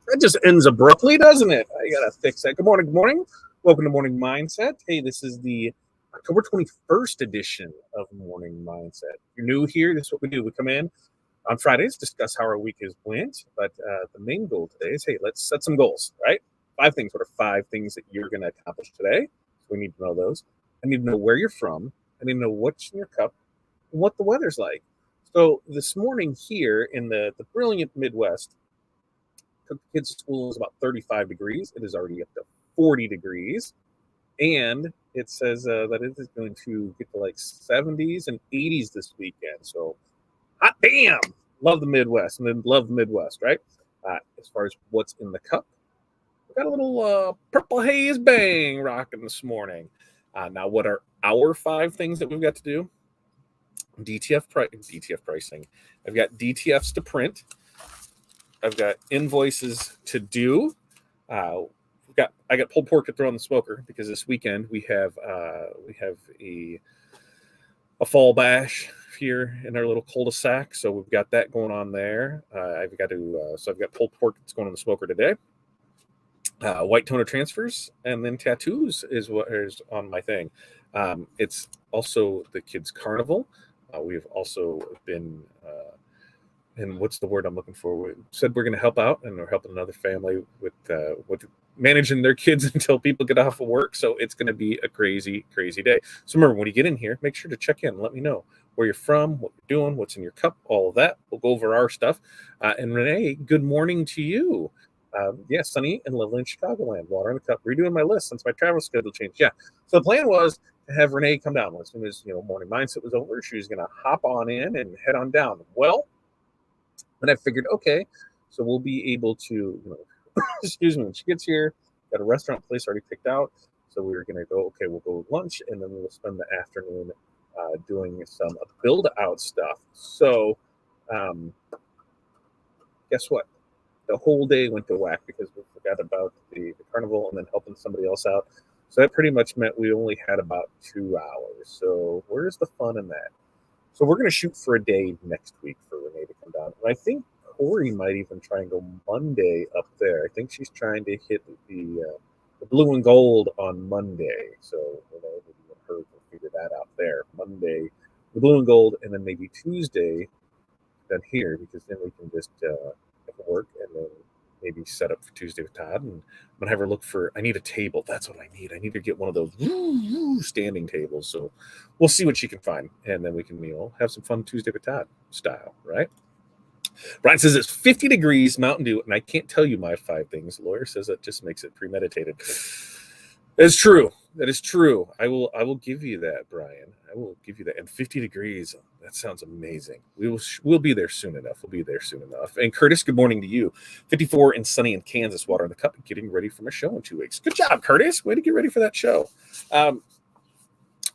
That just ends abruptly, doesn't it? I gotta fix that. Good morning, good morning. Welcome to Morning Mindset. Hey, this is the October 21st edition of Morning Mindset. If you're new here, this is what we do. We come in on Fridays, discuss how our week has went, but the main goal today is, hey, let's set some goals, right? 5 things. What are 5 things that you're going to accomplish today? So we need to know those. I need to know where you're from. I need to know what's in your cup and what the weather's like. So this morning here in the brilliant Midwest, took the kids to school. Is about 35 degrees. It is already up to 40 degrees. And it says that it is going to get to like 70s and 80s this weekend. So, hot damn! Love the Midwest. And then love the Midwest, right? As far as what's in the cup, we got a little purple haze bang rocking this morning. Now, what are our 5 things that we've got to do? DTF pricing. I've got DTFs to print. I've got invoices to do. I got pulled pork to throw in the smoker because this weekend we have a fall bash here in our little cul-de-sac, so we've got that going on there. I've got pulled pork that's going in the smoker today. White toner transfers and then tattoos is what is on my thing. It's also the kids' carnival. We've also been. And what's the word I'm looking for? We said we're going to help out, and we're helping another family with managing their kids until people get off of work. So it's going to be a crazy, crazy day. So remember, when you get in here, make sure to check in. Let me know where you're from, what you're doing, what's in your cup, all of that. We'll go over our stuff. And Renee, good morning to you. Sunny and lovely in Chicagoland. Water in the cup. Redoing my list since my travel schedule changed. Yeah. So the plan was to have Renee come down as soon as Morning Mindset was over. She was going to hop on in and head on down. Well. And I figured, okay, so we'll be able to, excuse me, when she gets here, got a restaurant place already picked out. So we were going to go, okay, we'll go lunch, and then we'll spend the afternoon doing some build-out stuff. So guess what? The whole day went to whack because we forgot about the carnival and then helping somebody else out. So that pretty much meant we only had about 2 hours. So where's the fun in that? So we're going to shoot for a day next week for Renee to come down. And I think Corey might even try and go Monday up there. I think she's trying to hit the blue and gold on Monday. So Renee, maybe her can figure that out there. Monday, the blue and gold, and then maybe Tuesday then here, because then we can just work and then maybe set up for Tuesday with Todd. And I'm going to have her look for, I need a table. That's what I need. I need to get one of those standing tables. So we'll see what she can find. And then we can, have some fun Tuesday with Todd style, right? Brian says it's 50 degrees, Mountain Dew, and I can't tell you my 5 things. Lawyer says that just makes it premeditated. It's true. That is true. I will give you that, Brian. I will give you that. And 50 degrees, that sounds amazing. We'll be there soon enough. We'll be there soon enough. And Curtis, good morning to you. 54 and sunny in Kansas, water in the cup, getting ready for my show in 2 weeks. Good job, Curtis. Way to get ready for that show.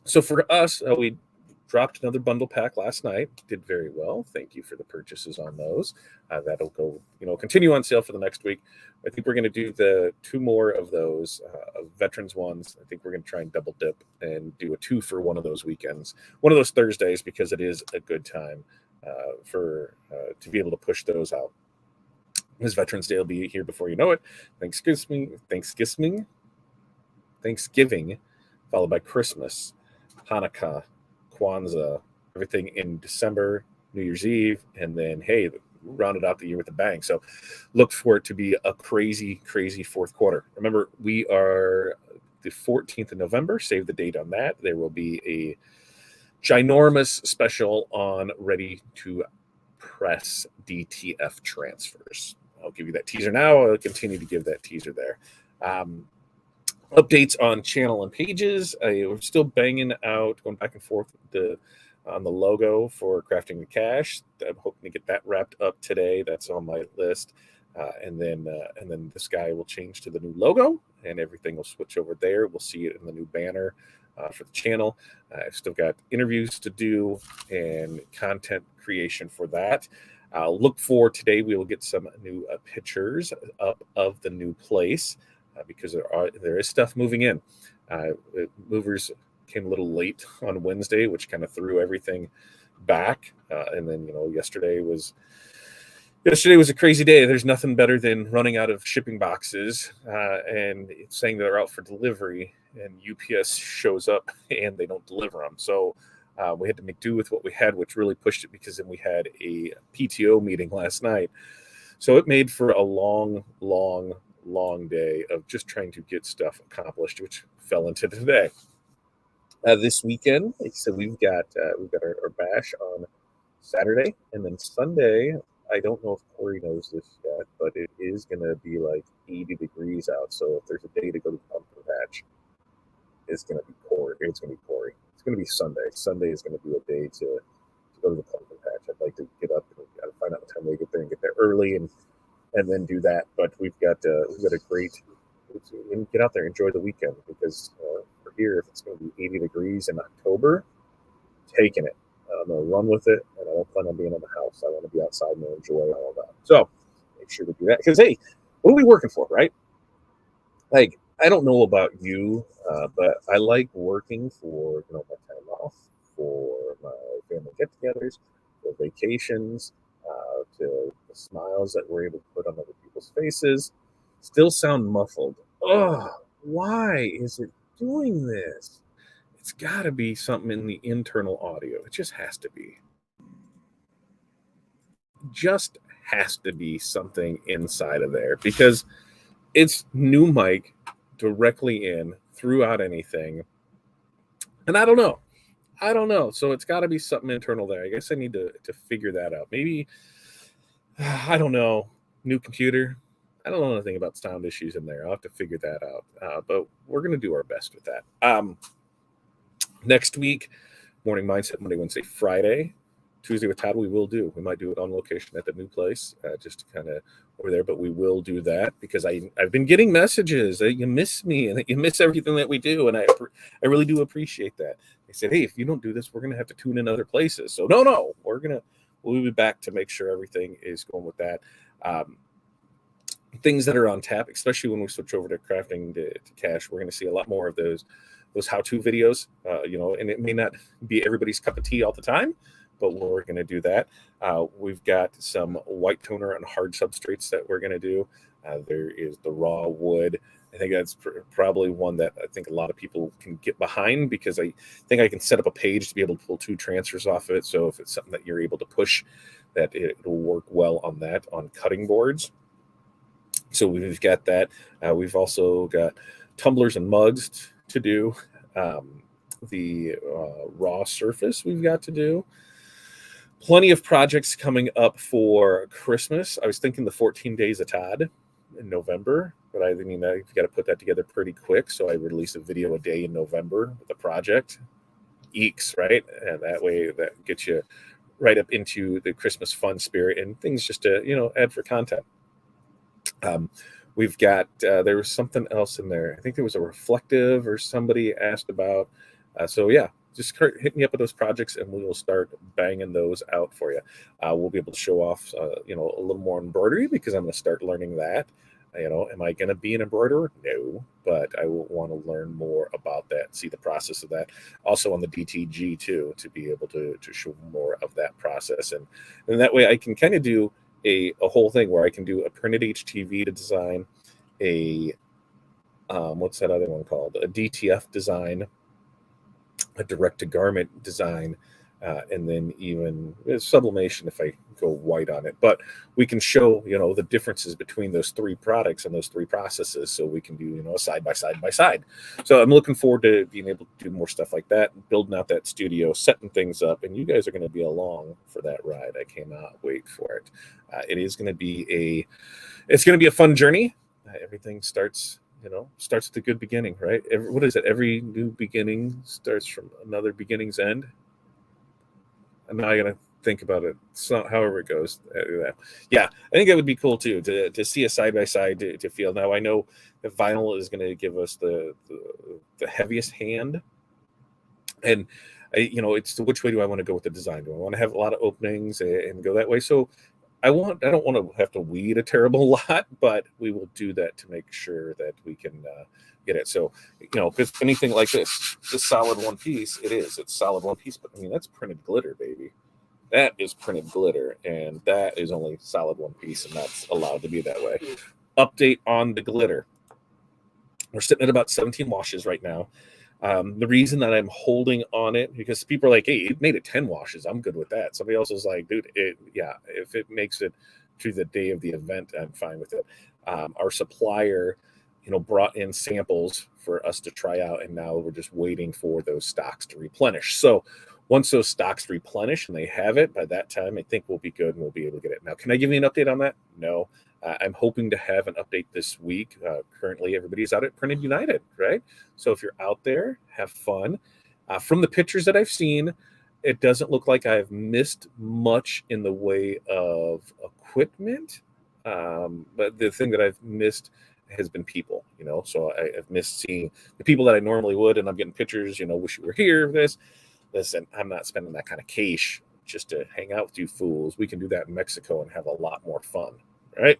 So for us, we dropped another bundle pack last night. Did very well. Thank you for the purchases on those. That'll go, continue on sale for the next week. I think we're going to do the 2 more of those veterans ones. I think we're going to try and double dip and do a 2 for one of those weekends, one of those Thursdays, because it is a good time to be able to push those out. This Veterans Day will be here before you know it. Thanksgiving, followed by Christmas, Hanukkah, Kwanzaa, everything in December, New Year's Eve, and then, hey, rounded out the year with a bang. So look for it to be a crazy, crazy fourth quarter. Remember, we are the 14th of November. Save the date on that. There will be a ginormous special on ready to press DTF transfers. I'll give you that teaser now. I'll continue to give that teaser there. Updates on channel and pages. We're still banging out, going back and forth on the logo for Crafting the Cash. I'm hoping to get that wrapped up today. That's on my list. And then this guy will change to the new logo, and everything will switch over there. We'll see it in the new banner for the channel. I've still got interviews to do and content creation for that. Look for today. We will get some new pictures up of the new place. Because there is stuff moving in. Movers came a little late on Wednesday, which kind of threw everything back. And then yesterday was Yesterday was a crazy day. There's nothing better than running out of shipping boxes and saying they're out for delivery, and UPS shows up and they don't deliver them. So we had to make do with what we had, which really pushed it because then we had a PTO meeting last night. So it made for a long, long, long day of just trying to get stuff accomplished, which fell into today. This weekend, like I said, we've got our bash on Saturday, and then Sunday. I don't know if Corey knows this yet, but it is going to be like 80 degrees out. So if there's a day to go to the pumpkin patch, it's going to be Corey. It's going to be Corey. It's going to be Sunday. Sunday is going to be a day to go to the pumpkin patch. I'd like to get up and find out what time they get there and get there early and then do that. But we've got a great and get out there, enjoy the weekend because for here, if it's going to be 80 degrees in October, taking it. I'm going to run with it, and I don't plan on being in the house. I want to be outside and enjoy all of that. So make sure to do that because, hey, what are we working for, right? Like, I don't know about you, but I like working for my time off, for my family get-togethers, for vacations, to the smiles that we're able to put on other people's faces. Still sound muffled. Oh, why is it doing this? It's got to be something in the internal audio. It just has to be. Just has to be something inside of there because it's new mic directly in throughout anything. And I don't know. So it's got to be something internal there. I guess I need to figure that out. Maybe, I don't know, new computer. I don't know anything about sound issues in there. I'll have to figure that out. But we're going to do our best with that. Next week, Morning Mindset, Monday, Wednesday, Friday. Tuesday with Todd, we might do it on location at the new place, just to kind of over there, but we will do that because I've been getting messages that you miss me and that you miss everything that we do, and I really do appreciate that. They said, hey, if you don't do this, we're going to have to tune in other places. So no, we'll be back to make sure everything is going with that. Things that are on tap, especially when we switch over to crafting to cash, we're going to see a lot more of those how-to videos, and it may not be everybody's cup of tea all the time, but we're going to do that. We've got some white toner on hard substrates that we're going to do. There is the raw wood. I think that's probably one that I think a lot of people can get behind because I think I can set up a page to be able to pull 2 transfers off of it. So if it's something that you're able to push, that it'll work well on that on cutting boards. So we've got that. We've also got tumblers and mugs to do. The raw surface we've got to do. Plenty of projects coming up for Christmas. I was thinking the 14 Days of Todd in November, but I've got to put that together pretty quick. So I release a video a day in November with the project. Eeks, right? And that way that gets you right up into the Christmas fun spirit and things just to, add for content. We've got, there was something else in there. I think there was a reflective or somebody asked about. So yeah, just hit me up with those projects and we will start banging those out for you. We'll be able to show off, a little more embroidery because I'm going to start learning that. Am I going to be an embroiderer? No, but I will want to learn more about that, see the process of that. Also on the DTG too, to be able to show more of that process. And that way I can kind of do a whole thing where I can do a printed HTV to design a, what's that other one called? A DTF design, a direct to garment design, and then even sublimation if I go white on it. But we can show, the differences between those 3 products and those 3 processes. So we can do, a side by side. So I'm looking forward to being able to do more stuff like that, building out that studio, setting things up, and you guys are going to be along for that ride. I cannot wait for it. It is going to be a fun journey. Everything starts with a good beginning, right? What is it? Every new beginning starts from another beginning's end. I'm not going to think about it. It's not however it goes. Yeah, I think that would be cool too, to see a side-by-side to feel. Now I know that vinyl is going to give us the heaviest hand. And it's which way do I want to go with the design? Do I want to have a lot of openings and go that way? So I don't want to have to weed a terrible lot, but we will do that to make sure that we can get it. So, because anything like this solid one piece, it's solid one piece, but that's printed glitter, baby. That is printed glitter, and that is only solid one piece, and that's allowed to be that way. Update on the glitter. We're sitting at about 17 washes right now. The reason that I'm holding on it, because people are like, hey, it made it 10 washes. I'm good with that. Somebody else is like, dude, if it makes it to the day of the event, I'm fine with it. Our supplier, brought in samples for us to try out, and now we're just waiting for those stocks to replenish. So once those stocks replenish and they have it, by that time, I think we'll be good and we'll be able to get it. Now, can I give you an update on that? No. I'm hoping to have an update this week. Currently, everybody's out at Printed United, right? So if you're out there, have fun. From the pictures that I've seen, it doesn't look like I've missed much in the way of equipment. But the thing that I've missed has been people, so I've missed seeing the people that I normally would, and I'm getting pictures, wish you were here, listen, I'm not spending that kind of cash just to hang out with you fools. We can do that in Mexico and have a lot more fun, right?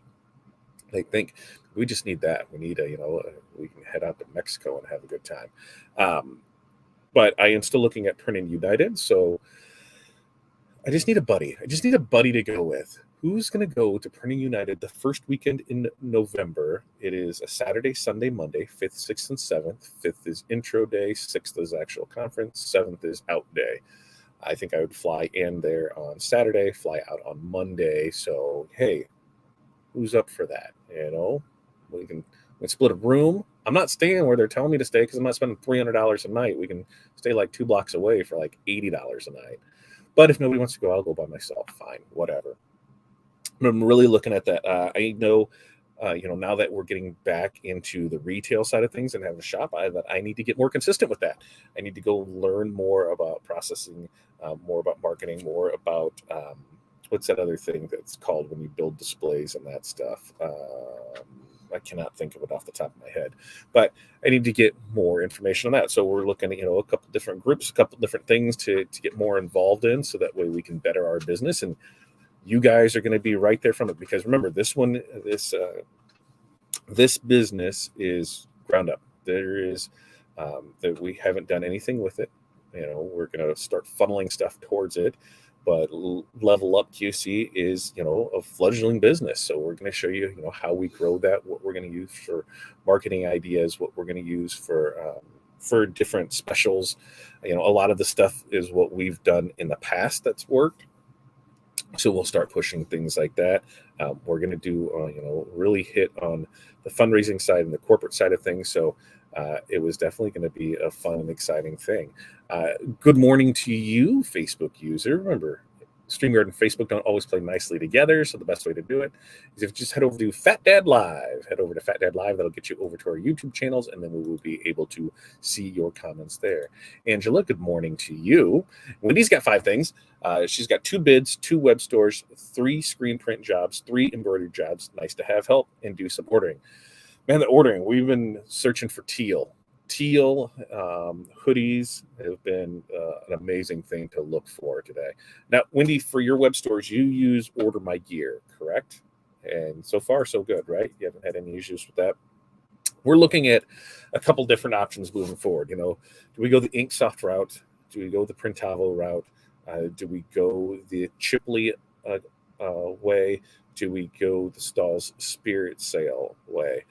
They think we just need that. We need we can head out to Mexico and have a good time. But I am still looking at Printing United. So I just need a buddy. I just need a buddy to go with. Who's going to go to Printing United the first weekend in November? It is a Saturday, Sunday, Monday, 5th, 6th, and 7th. 5th is intro day. 6th is actual conference. 7th is out day. I think I would fly in there on Saturday, fly out on Monday. So, hey, who's up for that? We can split a room. I'm not staying where they're telling me to stay because I'm not spending $300 a night. We can stay like 2 blocks away for like $80 a night. But if nobody wants to go, I'll go by myself. Fine, whatever. But I'm really looking at that. I know, now that we're getting back into the retail side of things and have a shop, that I need to get more consistent with that. I need to go learn more about processing, more about marketing, more about what's that other thing that's called when you build displays and that stuff? I cannot think of it off the top of my head, but I need to get more information on that. So we're looking at, a couple different groups, a couple different things to get more involved in, so that way we can better our business. And you guys are going to be right there from it, because remember, this business is ground up. There is that we haven't done anything with it. We're going to start funneling stuff towards it. But Level Up QC is, a fledgling business. So we're going to show you, how we grow that, what we're going to use for marketing ideas, what we're going to use for different specials. A lot of the stuff is what we've done in the past that's worked. So we'll start pushing things like that. We're going to do, really hit on the fundraising side and the corporate side of things. So it was definitely going to be a fun and exciting thing. Good morning to you, Facebook user. Remember, StreamYard and Facebook don't always play nicely together. So the best way to do it is if you just head over to Fat Dad Live. Head over to Fat Dad Live. That'll get you over to our YouTube channels, and then we will be able to see your comments there. Angela, good morning to you. Wendy's got 5 things. She's got 2 bids, 2 web stores, 3 screen print jobs, 3 embroidery jobs. Nice to have help and do some ordering. Man, the ordering, we've been searching for teal hoodies have been an amazing thing to look for today. Now, Wendy, for your web stores, you use Order My Gear, correct? And so far, so good, right? You haven't had any issues with that. We're looking at a couple different options moving forward. Do we go the Inksoft route? Do we go the Printavo route? Do we go the Chipley way? Do we go the Stahl's Spirit Sale way?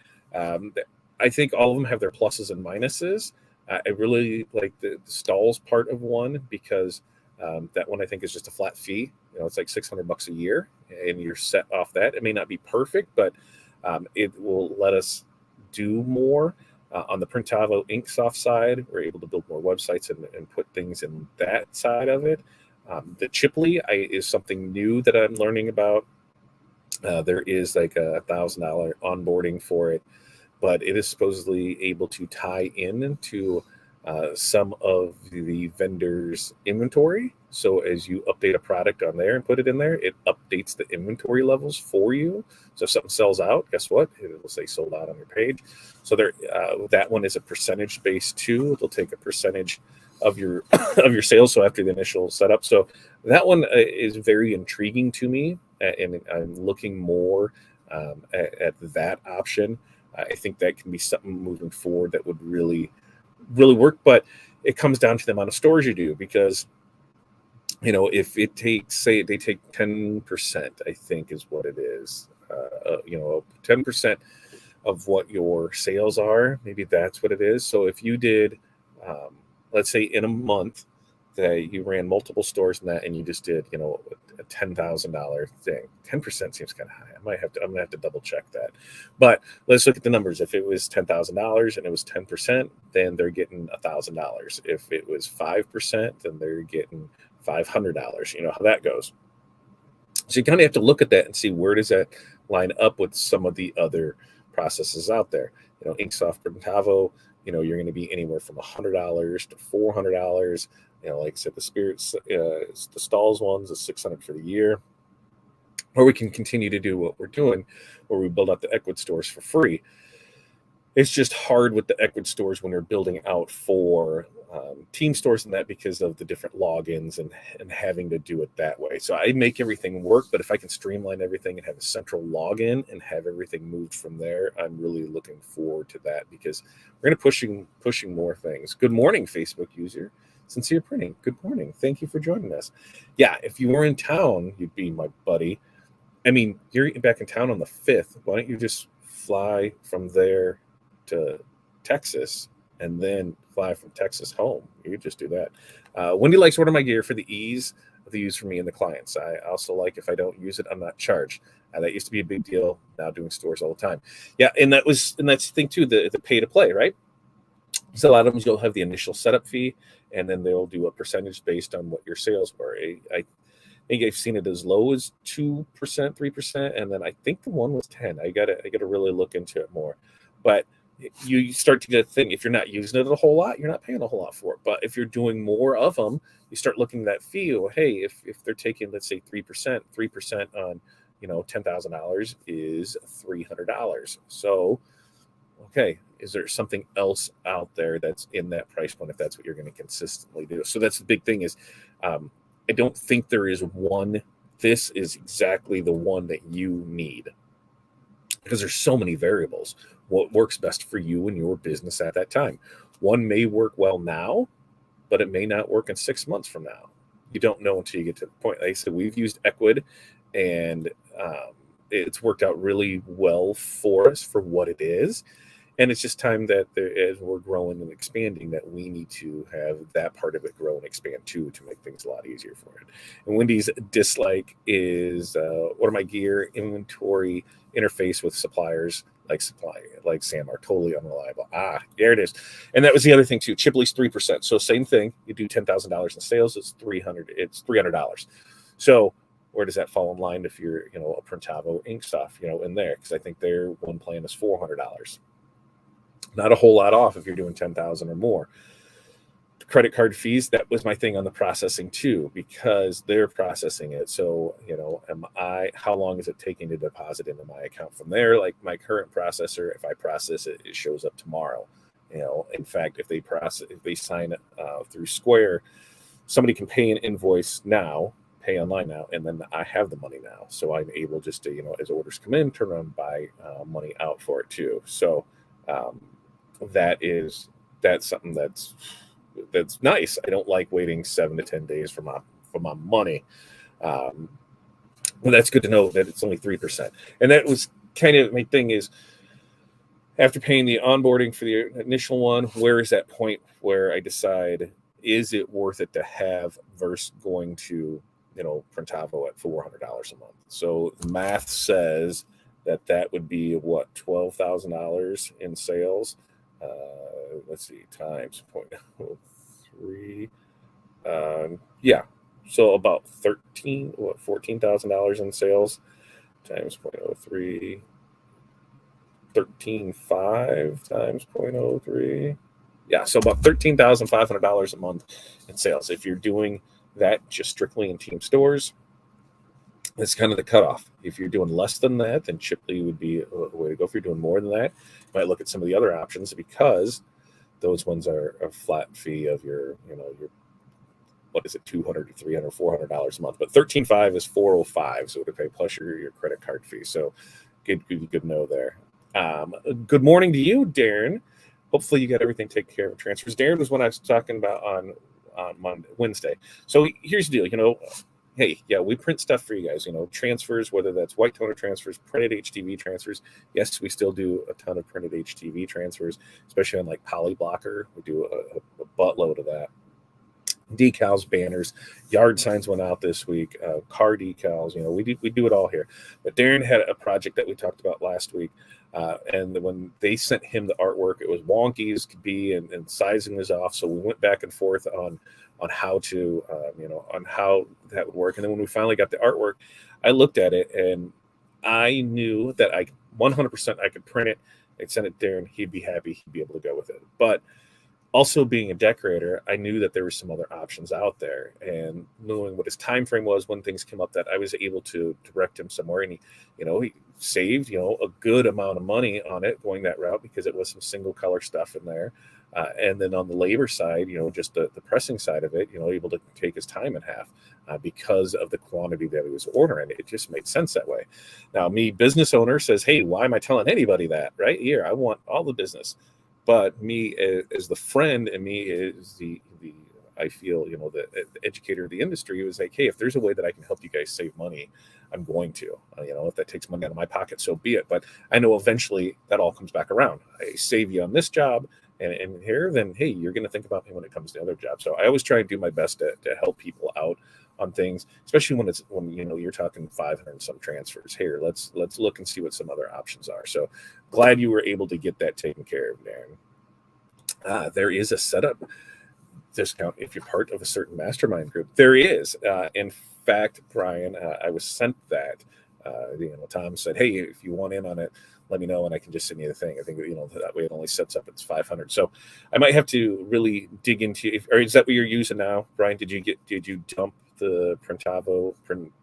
I think all of them have their pluses and minuses. I really like the Stahl's part of one, because that one I think is just a flat fee. It's like $600 a year, and you're set off that. It may not be perfect, but it will let us do more. On the Printavo Inksoft side, we're able to build more websites and put things in that side of it. The Chipley is something new that I'm learning about. There is like a $1,000 onboarding for it, but it is supposedly able to tie in to some of the vendors' inventory. So as you update a product on there and put it in there, it updates the inventory levels for you. So if something sells out, guess what? It will say sold out on your page. So there, that one is a percentage based too. It'll take a percentage of your of your sales. So after the initial setup, so that one is very intriguing to me, and I'm looking more at that option. I think that can be something moving forward that would really work, but it comes down to the amount of stores you do, because if it takes, say they take 10%, I think is what it is, 10% of what your sales are, maybe that's what it is. So if you did, um, let's say in a month that you ran multiple stores in that, and you just did, a $10,000 thing, 10% seems kind of high. I'm gonna have to double check that. But let's look at the numbers. If it was $10,000 and it was 10%, then they're getting $1,000. If it was 5%, then they're getting $500. You know how that goes. So you kind of have to look at that and see, where does that line up with some of the other processes out there. Inksoft Printavo, you're going to be anywhere from $100 to $400. Like I said, the Spirits, the Stalls ones is $600 for the year. Or we can continue to do what we're doing, where we build out the Ecwid stores for free. It's just hard with the Ecwid stores when you're building out for team stores and that, because of the different logins and having to do it that way. So I make everything work, but if I can streamline everything and have a central login and have everything moved from there, I'm really looking forward to that, because we're going to pushing more things. Good morning, Facebook user. Sincere Printing. Good morning. Thank you for joining us. Yeah, if you were in town, you'd be my buddy. I mean, you're back in town on the 5th. Why don't you just fly from there to Texas and then fly from Texas home? You could just do that. Wendy likes to order my gear for the ease of the use for me and the clients. I also like, if I don't use it, I'm not charged. That used to be a big deal. Now doing stores all the time. Yeah, and that's the thing too, the pay to play, right? So a lot of them, you'll have the initial setup fee, and then they'll do a percentage based on what your sales were. I think I've seen it as low as 2%, 3%, and then I think the one was 10. I gotta really look into it more. But you start to get a thing. If you're not using it a whole lot, you're not paying a whole lot for it. But if you're doing more of them, you start looking at that fee. Well, hey, if they're taking, let's say 3%, 3% on $10,000 is $300. So, okay, is there something else out there that's in that price point, if that's what you're going to consistently do? So that's the big thing is, I don't think there is one, this is exactly the one that you need, because there's so many variables. What works best for you and your business at that time? One may work well now, but it may not work in 6 months from now. You don't know until you get to the point. Like I said, we've used Ecwid, and it's worked out really well for us for what it is. And it's just time that as we're growing and expanding, that we need to have that part of it grow and expand too, to make things a lot easier for it. And Wendy's dislike is, what are my gear inventory interface with suppliers like Sam are totally unreliable. There it is. And that was the other thing too. Chipley's 3%. So same thing. You do $10,000 in sales, it's $300. So where does that fall in line if you're, a Printavo Inksoft, in there? Because I think their one plan is $400. Not a whole lot off if you're doing 10,000 or more. Credit card fees, that was my thing on the processing too, because they're processing it. So, how long is it taking to deposit into my account from there? Like my current processor, if I process it, it shows up tomorrow. In fact, if they sign it through Square, somebody can pay an invoice now, pay online now, and then I have the money now. So I'm able just to, as orders come in, turn around and buy money out for it too. So that's something that's nice. I don't like waiting 7 to 10 days for my money. Well, that's good to know that it's only 3%. And that was kind of my thing is, after paying the onboarding for the initial one, where is that point where I decide, is it worth it to have versus going to, Printavo at $400 a month? So the math says that would be what, $12,000 in sales. Let's see, times 0.03. Yeah, so about $14,000 in sales times 0.03. 13.5 times 0.03. Yeah, so about $13,500 a month in sales. If you're doing that just strictly in team stores, that's kind of the cutoff. If you're doing less than that, then Chipley would be a way to go. If you're doing more than that, you might look at some of the other options, because those ones are a flat fee of your what is it, $200 to $300, $400 a month. But 13.5 is 405, so to pay plus your credit card fee. So good to know there. Good morning to you, Darren. Hopefully you got everything taken care of with transfers. Darren was one I was talking about on on Wednesday. So here's the deal, hey, yeah, we print stuff for you guys, transfers, whether that's white toner transfers, printed HTV transfers. Yes, we still do a ton of printed HTV transfers, especially on like Polyblocker. We do a buttload of that. Decals, banners, yard signs went out this week, car decals, we do it all here. But Darren had a project that we talked about last week. And when they sent him the artwork, it was wonky as could be, and sizing was off. So we went back and forth on how to, on how that would work. And then when we finally got the artwork, I looked at it and I knew that 100% I could print it. I'd send it to Darren. He'd be happy. He'd be able to go with it. But also being a decorator, I knew that there were some other options out there, and knowing what his time frame was when things came up, that I was able to direct him somewhere. And he saved, a good amount of money on it going that route, because it was some single color stuff in there. And then on the labor side, just the pressing side of it, able to take his time in half because of the quantity that he was ordering. It just made sense that way. Now, me, business owner, says, hey, why am I telling anybody that? Right here, I want all the business. But me as the friend, and me as the I feel, the educator of the industry, was like, hey, if there's a way that I can help you guys save money, I'm going to. If that takes money out of my pocket, so be it. But I know eventually that all comes back around. I save you on this job and here, then hey, you're going to think about me when it comes to other jobs. So I always try and do my best to help people out on things, especially when you're talking 500 and some transfers. Here, let's look and see what some other options are. So glad you were able to get that taken care of, Darren. There is a setup discount if you're part of a certain mastermind group. There is. In fact, Brian, I was sent that. Tom said, hey, if you want in on it, let me know and I can just send you the thing. I think that way it only sets up it's 500. So I might have to really dig into. Or is that what you're using now, Brian? Did you dump the Printavo,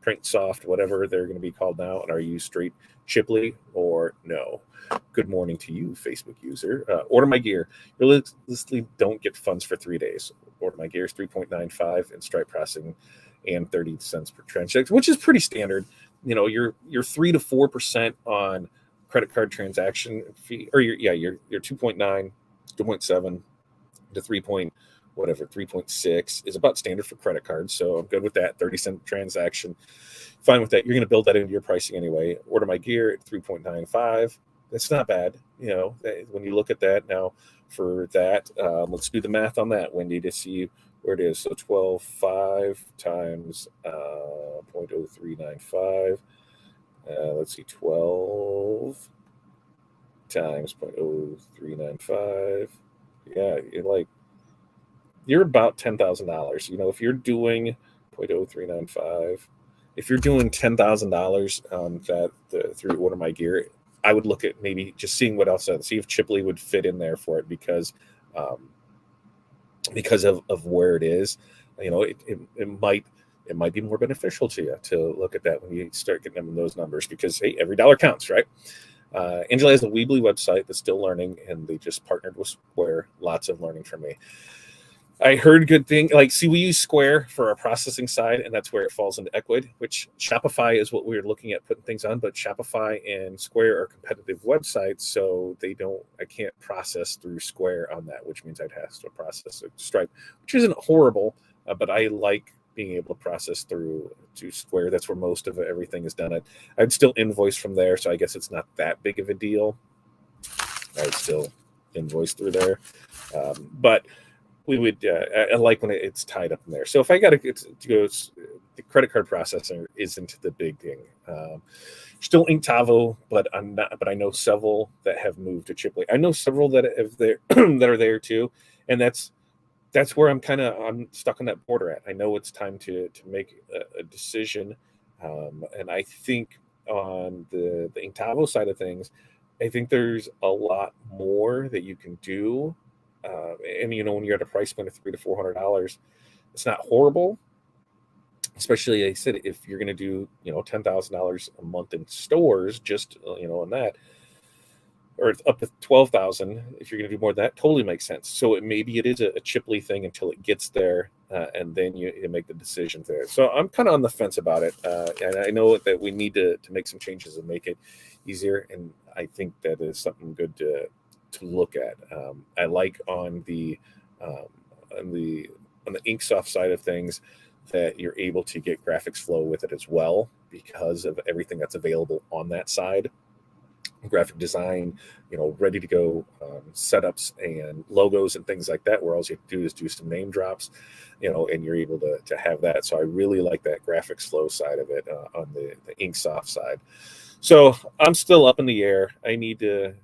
PrintSoft, whatever they're going to be called now, and are you straight Chipley or no? Good morning to you, Facebook user. Order my gear. Realistically, don't get funds for 3 days. Order my gear is 3.95 in Stripe processing and 30 cents per transaction, which is pretty standard. You're 3 to 4% on credit card transaction fee, or you're 2.9, 2.7 to 3.6 is about standard for credit cards. So I'm good with that. 30-cent transaction, fine with that. You're going to build that into your pricing anyway. Order my gear at 3.95. That's not bad. When you look at that now for that, let's do the math on that, Wendy, to see where it is. So 12.5 times 0.0395. Let's see, 12 times 0.0395. Yeah, you're about $10,000. If you're doing 0.0395, if you're doing $10,000 that through Order My Gear, I would look at maybe just seeing what else, see if Chipley would fit in there for it, because of where it is. It might be more beneficial to you to look at that when you start getting them in those numbers, because hey, every dollar counts, right? Angela has a Weebly website that's still learning, and they just partnered with Square. Lots of learning from me. I heard good thing. We use Square for our processing side, and that's where it falls into Ecwid, which Shopify is what we're looking at putting things on. But Shopify and Square are competitive websites, so I can't process through Square on that, which means I'd have to process through Stripe, which isn't horrible, but I like being able to process through to Square. That's where most of everything is done. I'd still invoice from there, so I guess it's not that big of a deal. I'd still invoice through there, but we would I like when it's tied up in there. So if I got to go, the credit card processor isn't the big thing. Still Inktovo, but I'm not. But I know several that have moved to Chipley. I know several that have there that are there too, and that's where I'm stuck on that border at. I know it's time to make a decision, and I think on the Inktovo side of things, I think there's a lot more that you can do. And when you're at a price point of $300 to $400, it's not horrible. Especially, like I said, if you're going to do $10,000 a month in stores, just on that, or up to 12,000, if you're going to do more than that, totally makes sense. So maybe it is a Chipley thing until it gets there, and then you make the decision there. So I'm kind of on the fence about it, and I know that we need to make some changes and make it easier. And I think that is something good to look at. I like on the on the Inksoft side of things that you're able to get graphics flow with it as well because of everything that's available on that side. Graphic design, ready to go setups and logos and things like that, where all you have to do is do some name drops, and you're able to have that. So I really like that graphics flow side of it on the Inksoft side. So I'm still up in the air. I need to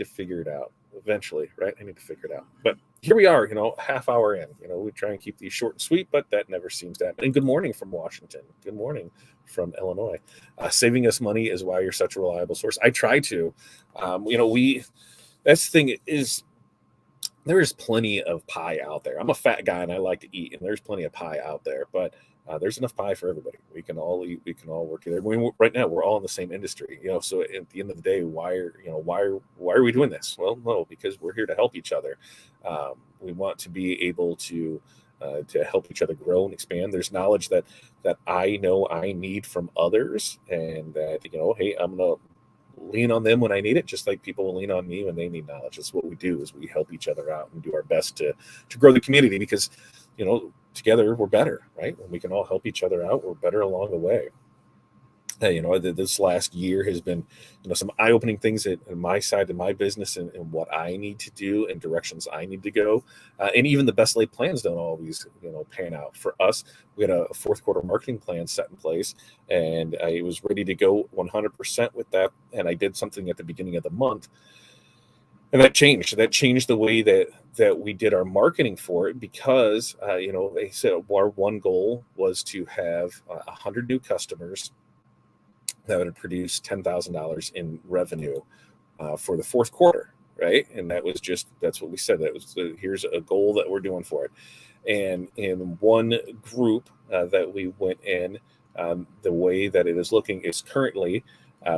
figure it out eventually, right? I need to figure it out. But here we are, half hour in. We try and keep these short and sweet, but that never seems to happen. And good morning from Washington. Good morning from Illinois. Saving us money is why you're such a reliable source. I try to. That's the thing is, there is plenty of pie out there. I'm a fat guy and I like to eat, and there's plenty of pie out there, but there's enough pie for everybody. We can all eat. We can all work together. Right now, we're all in the same industry, So at the end of the day, why are we doing this? Well, no, because we're here to help each other. We want to be able to help each other grow and expand. There's knowledge that I know I need from others, and that hey, I'm gonna lean on them when I need it, just like people will lean on me when they need knowledge. That's what we do, is we help each other out and do our best to grow the community, because together we're better, right? When we can all help each other out, we're better along the way. This last year has been, some eye-opening things in my side of my business, and what I need to do and directions I need to go. And even the best laid plans don't always, pan out for us. We had a fourth quarter marketing plan set in place, and I was ready to go 100% with that. And I did something at the beginning of the month, and that changed the way that we did our marketing for it, because they said our one goal was to have 100 new customers that would produce $10,000 in revenue for the fourth quarter, right? And that's what we said. That was here's a goal that we're doing for it. And in one group that we went in, the way that it is looking is currently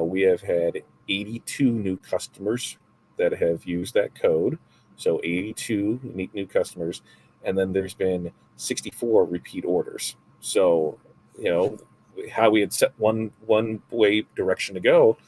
we have had 82 new customers that have used that code. So 82 unique new customers, and then there's been 64 repeat orders. So how we had set one way direction to go,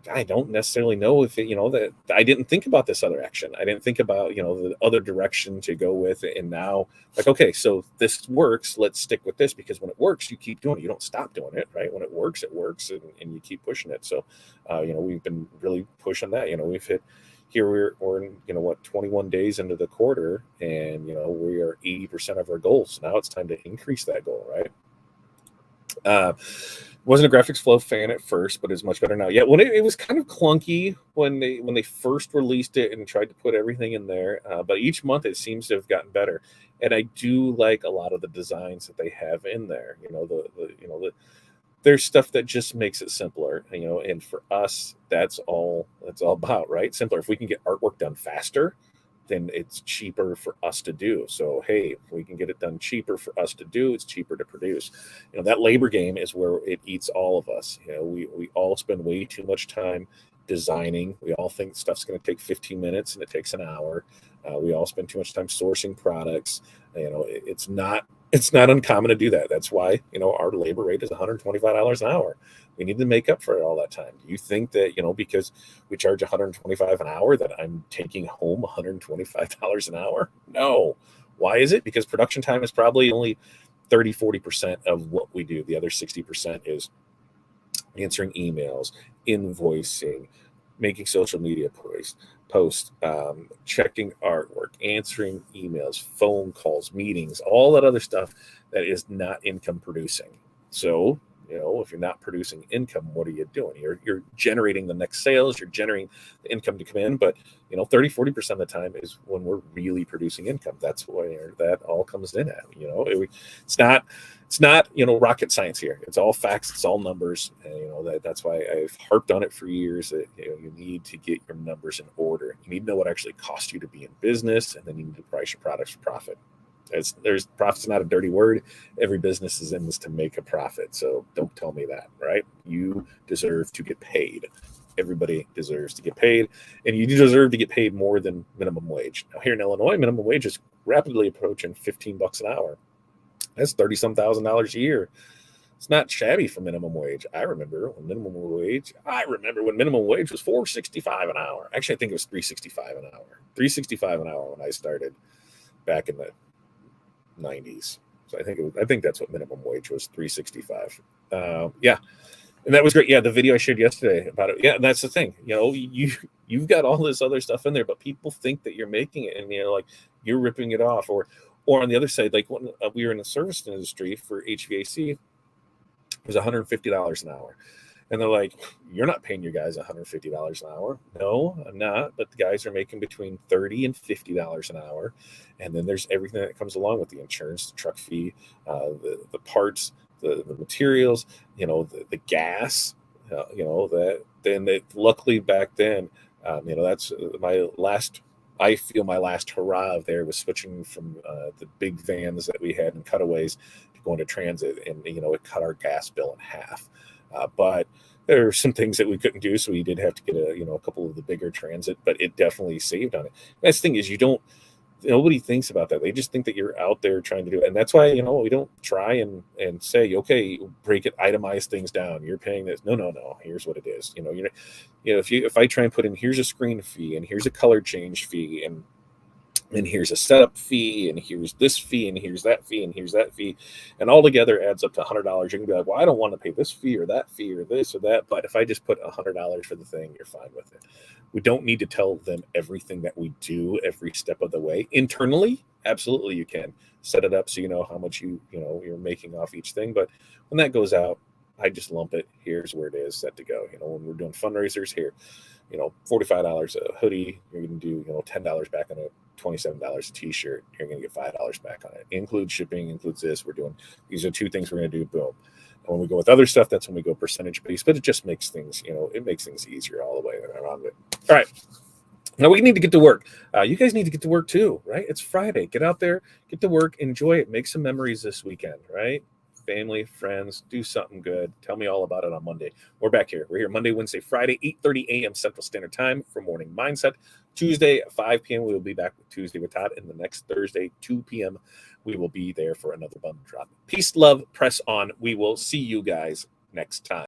I don't necessarily know if it, that I didn't think about this other action. I didn't think about, the other direction to go with it. And now, like, okay, so this works. Let's stick with this, because when it works, you keep doing it. You don't stop doing it, right? When it works, and you keep pushing it. So, we've been really pushing that. We've hit here. We're in, 21 days into the quarter, and we are 80% of our goals. Now it's time to increase that goal, right? Wasn't a graphics flow fan at first, but it's much better now. Yeah, when it was kind of clunky when they first released it and tried to put everything in there, but each month it seems to have gotten better. And I do like a lot of the designs that they have in there. There's stuff that just makes it simpler. And for us, that's all about, right? Simpler. If we can get artwork done faster, then it's cheaper for us to do. So, hey, if we can get it done cheaper for us to do, it's cheaper to produce. That labor game is where it eats all of us. We all spend way too much time designing. We all think stuff's going to take 15 minutes and it takes an hour. We all spend too much time sourcing products. It's not uncommon to do that. That's why, our labor rate is $125 an hour. We need to make up for it all that time. Do you think that, because we charge $125 an hour, that I'm taking home $125 an hour? No. Why is it? Because production time is probably only 30-40% of what we do. The other 60% is answering emails, invoicing, making social media posts, checking artwork, answering emails, phone calls, meetings, all that other stuff that is not income producing. So, if you're not producing income, what are you doing? You're generating the next sales, you're generating the income to come in, but 30-40% of the time is when we're really producing income. That's where that all comes in at. It's not rocket science here. It's all facts, it's all numbers. And, that's why I've harped on it for years, that you need to get your numbers in order. You need to know what actually costs you to be in business, and then you need to price your products for profit. There's profit's not a dirty word. Every business is in this to make a profit. So don't tell me that, right? You deserve to get paid. Everybody deserves to get paid, and you deserve to get paid more than minimum wage. Now, here in Illinois, minimum wage is rapidly approaching $15 an hour. That's $30-some thousand a year. It's not shabby for minimum wage. I remember when minimum wage was $4.65 an hour. Actually, I think it was $3.65 an hour. $3.65 an hour when I started back in the 90s. So I think that's what minimum wage was, $3.65. Yeah, and that was great. Yeah, the video I shared yesterday about it. Yeah, and that's the thing. You've got all this other stuff in there, but people think that you're making it, and like you're ripping it off, or on the other side, like when we were in the service industry for HVAC, it was $150 an hour. And they're like, you're not paying your guys $150 an hour. No, I'm not. But the guys are making between $30 and $50 an hour. And then there's everything that comes along with the insurance, the truck fee, the parts, the materials, the gas, luckily back then, that's I feel my last hurrah there was switching from the big vans that we had in cutaways to going to transit. And, it cut our gas bill in half. But there are some things that we couldn't do, so we did have to get a couple of the bigger transit, but it definitely saved on it. Nice thing is nobody thinks about that. They just think that you're out there trying to do it, and that's why we don't try and say, okay, break it, itemize things down. You're paying this. No. Here's what it is. If I try and put in, here's a screen fee, and here's a color change fee, and here's a setup fee, and here's this fee, and here's that fee, and here's that fee, and all together adds up to $100. You can be like, well, I don't want to pay this fee or that fee or this or that, but if I just put $100 for the thing, you're fine with it. We don't need to tell them everything that we do every step of the way. Internally, absolutely, you can set it up so you know how much you're making off each thing, but when that goes out, I just lump it. Here's where it is set to go. When we're doing fundraisers here, $45 a hoodie, you're going to do $10 back on it. $27 a t-shirt, you're going to get $5 back on it. Includes shipping, includes this. These are two things we're going to do. Boom. And when we go with other stuff, that's when we go percentage based, but it just makes things, it makes things easier all the way around it. All right. Now we need to get to work. You guys need to get to work too, right? It's Friday. Get out there, get to work, enjoy it, make some memories this weekend, right? Family, friends, do something good. Tell me all about it on Monday. We're back here. We're here Monday, Wednesday, Friday, 8:30 a.m. Central Standard Time for Morning Mindset. Tuesday at 5 p.m. we will be back with Tuesday with Todd. And the next Thursday, 2 p.m., we will be there for another bundle drop. Peace, love, press on. We will see you guys next time.